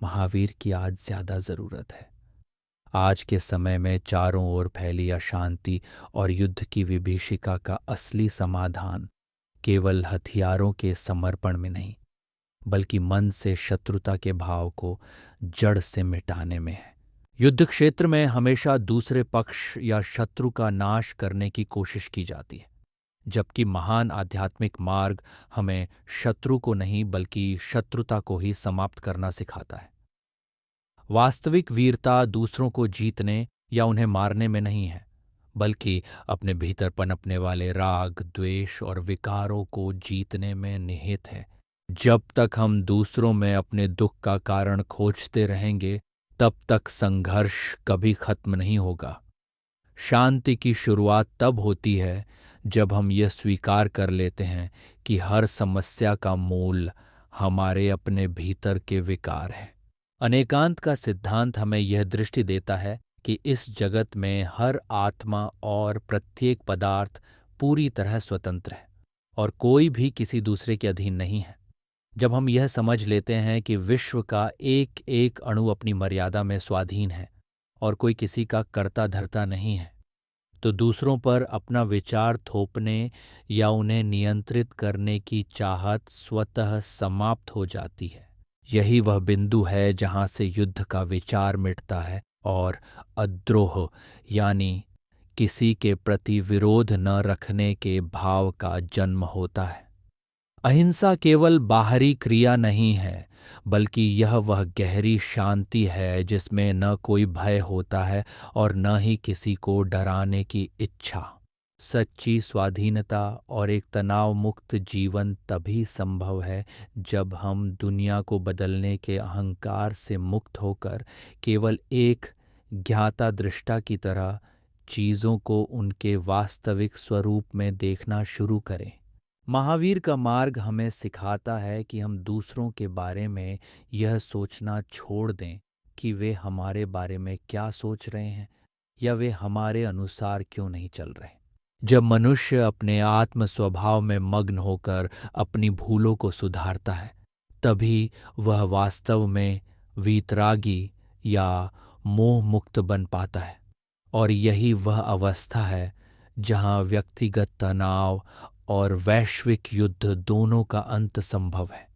महावीर की आज ज़्यादा ज़रूरत है। आज के समय में चारों ओर फैली अशांति और युद्ध की विभीषिका का असली समाधान केवल हथियारों के समर्पण में नहीं, बल्कि मन से शत्रुता के भाव को जड़ से मिटाने में है। युद्ध क्षेत्र में हमेशा दूसरे पक्ष या शत्रु का नाश करने की कोशिश की जाती है, जबकि महान आध्यात्मिक मार्ग हमें शत्रु को नहीं बल्कि शत्रुता को ही समाप्त करना सिखाता है। वास्तविक वीरता दूसरों को जीतने या उन्हें मारने में नहीं है, बल्कि अपने भीतर पनपने वाले राग, द्वेष और विकारों को जीतने में निहित है। जब तक हम दूसरों में अपने दुख का कारण खोजते रहेंगे, तब तक संघर्ष कभी खत्म नहीं होगा। शांति की शुरुआत तब होती है जब हम यह स्वीकार कर लेते हैं कि हर समस्या का मूल हमारे अपने भीतर के विकार है। अनेकांत का सिद्धांत हमें यह दृष्टि देता है कि इस जगत में हर आत्मा और प्रत्येक पदार्थ पूरी तरह स्वतंत्र है और कोई भी किसी दूसरे के अधीन नहीं है। जब हम यह समझ लेते हैं कि विश्व का एक एक अणु अपनी मर्यादा में स्वाधीन है और कोई किसी का कर्ता धर्ता नहीं है, तो दूसरों पर अपना विचार थोपने या उन्हें नियंत्रित करने की चाहत स्वतः समाप्त हो जाती है। यही वह बिंदु है जहाँ से युद्ध का विचार मिटता है और अद्रोह यानी किसी के प्रति विरोध न रखने के भाव का जन्म होता है। अहिंसा केवल बाहरी क्रिया नहीं है, बल्कि यह वह गहरी शांति है जिसमें न कोई भय होता है और न ही किसी को डराने की इच्छा। सच्ची स्वाधीनता और एक तनाव मुक्त जीवन तभी संभव है जब हम दुनिया को बदलने के अहंकार से मुक्त होकर केवल एक ज्ञाता दृष्टा की तरह चीज़ों को उनके वास्तविक स्वरूप में देखना शुरू करें। महावीर का मार्ग हमें सिखाता है कि हम दूसरों के बारे में यह सोचना छोड़ दें कि वे हमारे बारे में क्या सोच रहे हैं या वे हमारे अनुसार क्यों नहीं चल रहे। जब मनुष्य अपने आत्म स्वभाव में मग्न होकर अपनी भूलों को सुधारता है, तभी वह वास्तव में वीतरागी या मोह मुक्त बन पाता है। और यही वह अवस्था है जहाँ व्यक्तिगत तनाव और वैश्विक युद्ध दोनों का अंत संभव है।